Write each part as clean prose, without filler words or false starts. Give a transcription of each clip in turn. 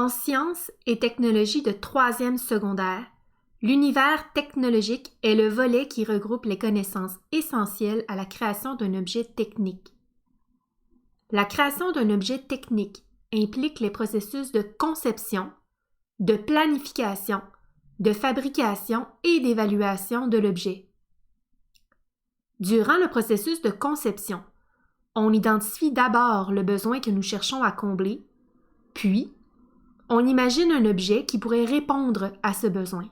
En sciences et technologies de 3e secondaire, l'univers technologique est le volet qui regroupe les connaissances essentielles à la création d'un objet technique. La création d'un objet technique implique les processus de conception, de planification, de fabrication et d'évaluation de l'objet. Durant le processus de conception, on identifie d'abord le besoin que nous cherchons à combler, puis on imagine un objet qui pourrait répondre à ce besoin.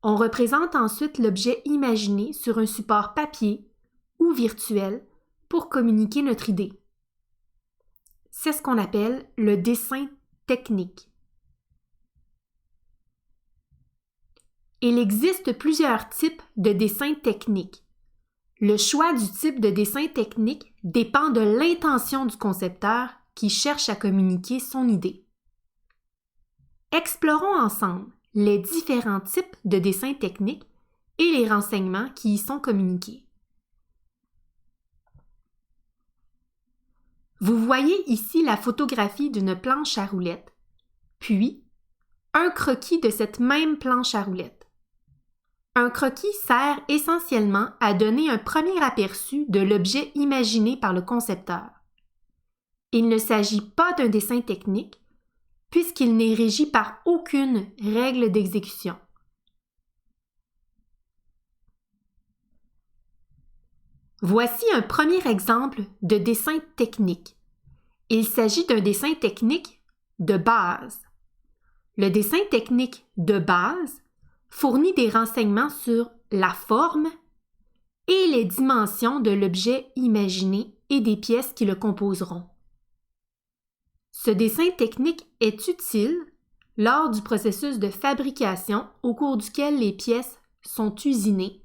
On représente ensuite l'objet imaginé sur un support papier ou virtuel pour communiquer notre idée. C'est ce qu'on appelle le dessin technique. Il existe plusieurs types de dessin technique. Le choix du type de dessin technique dépend de l'intention du concepteur qui cherche à communiquer son idée. Explorons ensemble les différents types de dessins techniques et les renseignements qui y sont communiqués. Vous voyez ici la photographie d'une planche à roulettes, puis un croquis de cette même planche à roulettes. Un croquis sert essentiellement à donner un premier aperçu de l'objet imaginé par le concepteur. Il ne s'agit pas d'un dessin technique, puisqu'il n'est régi par aucune règle d'exécution. Voici un premier exemple de dessin technique. Il s'agit d'un dessin technique de base. Le dessin technique de base fournit des renseignements sur la forme et les dimensions de l'objet imaginé et des pièces qui le composeront. Ce dessin technique est utile lors du processus de fabrication au cours duquel les pièces sont usinées,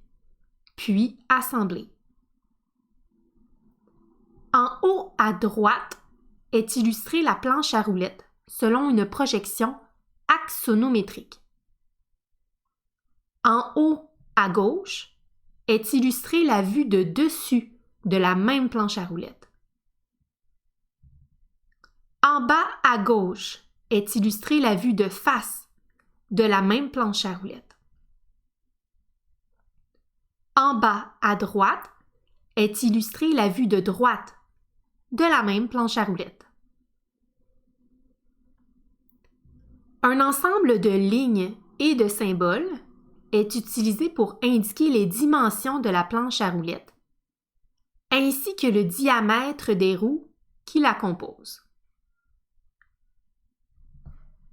puis assemblées. En haut à droite est illustrée la planche à roulettes selon une projection axonométrique. En haut à gauche est illustrée la vue de dessus de la même planche à roulettes. En bas à gauche est illustrée la vue de face de la même planche à roulettes. En bas à droite est illustrée la vue de droite de la même planche à roulettes. Un ensemble de lignes et de symboles est utilisé pour indiquer les dimensions de la planche à roulettes, ainsi que le diamètre des roues qui la composent.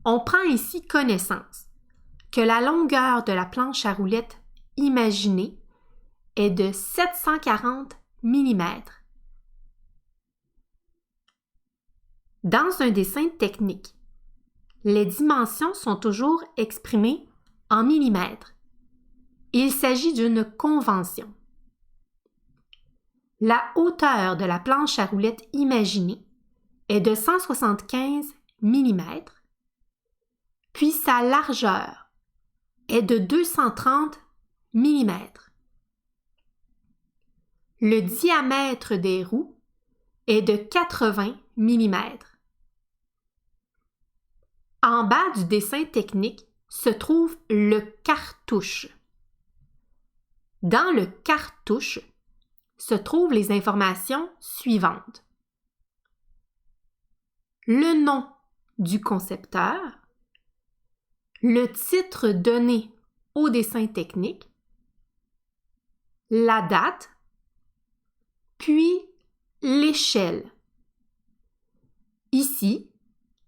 On prend ici connaissance que la longueur de la planche à roulettes imaginée est de 740 mm. Dans un dessin technique, les dimensions sont toujours exprimées en millimètres. Il s'agit d'une convention. La hauteur de la planche à roulettes imaginée est de 175 mm, puis sa largeur est de 230 mm. Le diamètre des roues est de 80 mm. En bas du dessin technique se trouve le cartouche. Dans le cartouche se trouvent les informations suivantes. Le nom du concepteur, le titre donné au dessin technique, la date, puis l'échelle. Ici,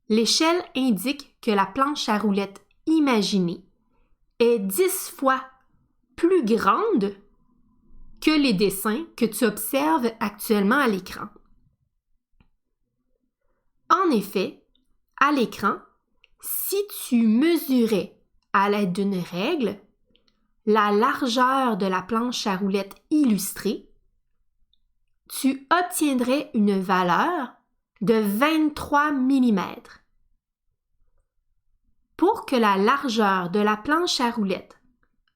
l'échelle indique que la planche à roulettes imaginée est 10 fois plus grande que les dessins que tu observes actuellement à l'écran. En effet, à l'écran, si tu mesurais à l'aide d'une règle la largeur de la planche à roulettes illustrée, tu obtiendrais une valeur de 23 mm. Pour que la largeur de la planche à roulettes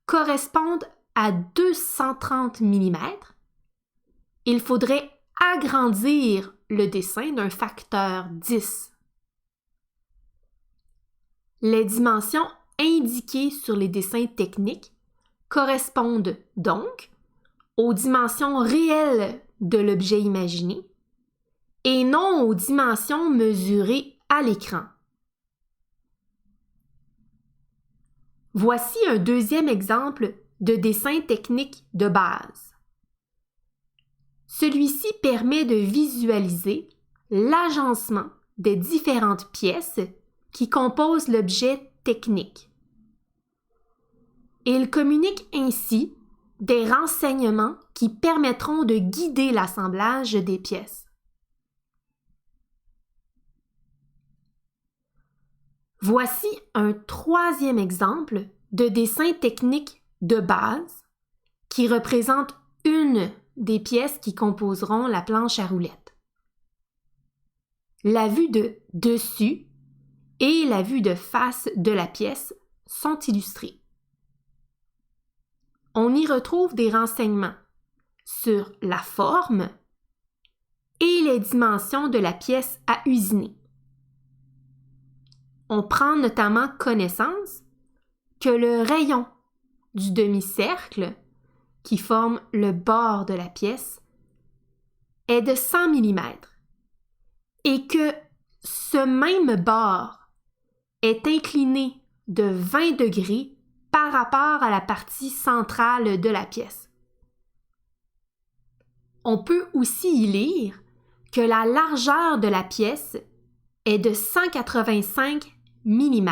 corresponde à 230 mm, il faudrait agrandir le dessin d'un facteur 10. Les dimensions indiquées sur les dessins techniques correspondent donc aux dimensions réelles de l'objet imaginé et non aux dimensions mesurées à l'écran. Voici un deuxième exemple de dessin technique de base. Celui-ci permet de visualiser l'agencement des différentes pièces qui composent l'objet technique. Il communique ainsi des renseignements qui permettront de guider l'assemblage des pièces. Voici un troisième exemple de dessin technique de base qui représente une des pièces qui composeront la planche à roulettes. La vue de dessus et la vue de face de la pièce sont illustrées. On y retrouve des renseignements sur la forme et les dimensions de la pièce à usiner. On prend notamment connaissance que le rayon du demi-cercle qui forme le bord de la pièce est de 100 mm et que ce même bord est incliné de 20 degrés par rapport à la partie centrale de la pièce. On peut aussi y lire que la largeur de la pièce est de 185 mm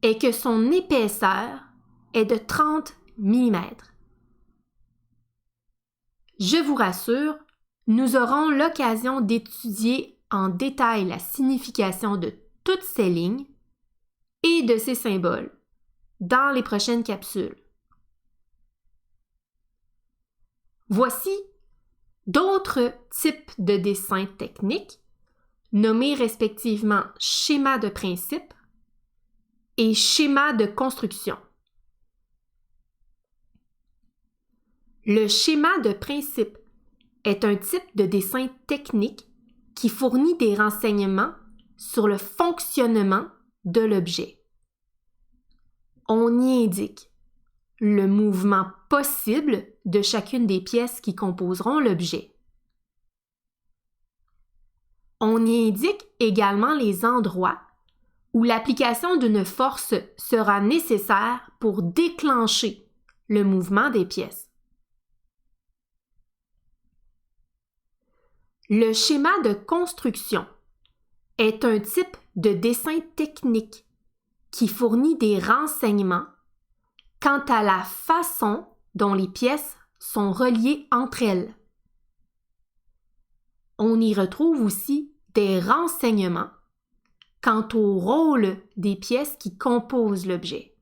et que son épaisseur est de 30 mm. Je vous rassure, nous aurons l'occasion d'étudier en détail la signification de toutes ces lignes et de ces symboles dans les prochaines capsules. Voici d'autres types de dessins techniques nommés respectivement schéma de principe et schéma de construction. Le schéma de principe est un type de dessin technique qui fournit des renseignements sur le fonctionnement de l'objet. On y indique le mouvement possible de chacune des pièces qui composeront l'objet. On y indique également les endroits où l'application d'une force sera nécessaire pour déclencher le mouvement des pièces. Le schéma de construction est un type de dessin technique qui fournit des renseignements quant à la façon dont les pièces sont reliées entre elles. On y retrouve aussi des renseignements quant au rôle des pièces qui composent l'objet.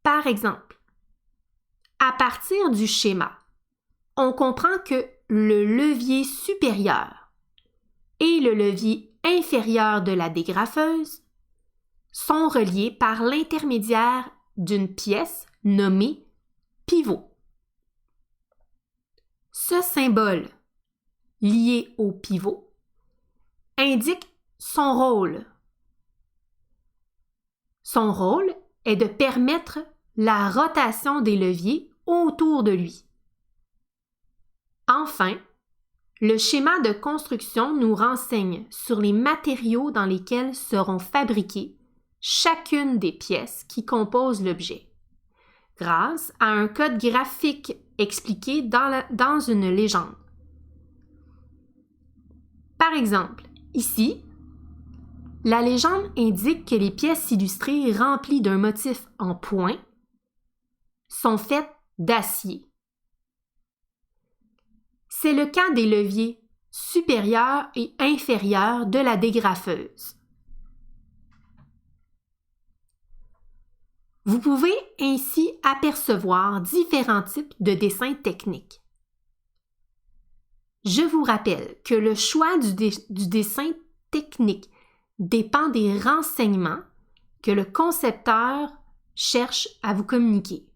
Par exemple, à partir du schéma, on comprend que le levier supérieur et le levier inférieur de la dégrafeuse sont reliés par l'intermédiaire d'une pièce nommée pivot. Ce symbole, lié au pivot, indique son rôle. Son rôle est de permettre la rotation des leviers autour de lui. Enfin, le schéma de construction nous renseigne sur les matériaux dans lesquels seront fabriquées chacune des pièces qui composent l'objet, grâce à un code graphique expliqué dans une légende. Par exemple, ici, la légende indique que les pièces illustrées remplies d'un motif en point sont faites d'acier. C'est le cas des leviers supérieurs et inférieurs de la dégrafeuse. Vous pouvez ainsi apercevoir différents types de dessins techniques. Je vous rappelle que le choix du dessin technique dépend des renseignements que le concepteur cherche à vous communiquer.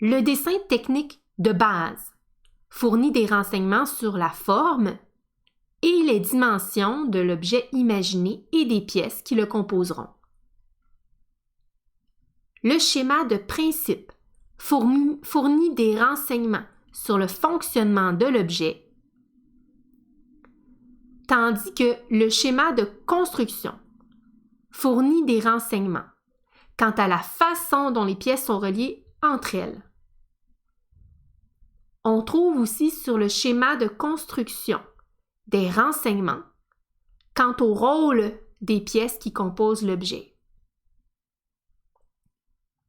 Le dessin technique de base fournit des renseignements sur la forme et les dimensions de l'objet imaginé et des pièces qui le composeront. Le schéma de principe fournit des renseignements sur le fonctionnement de l'objet, tandis que le schéma de construction fournit des renseignements quant à la façon dont les pièces sont reliées entre elles. On trouve aussi sur le schéma de construction des renseignements quant au rôle des pièces qui composent l'objet.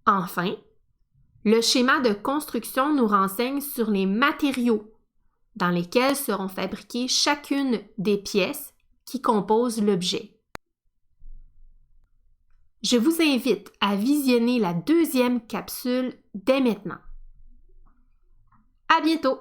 Enfin, le schéma de construction nous renseigne sur les matériaux dans lesquels seront fabriquées chacune des pièces qui composent l'objet. Je vous invite à visionner la deuxième capsule dès maintenant. À bientôt!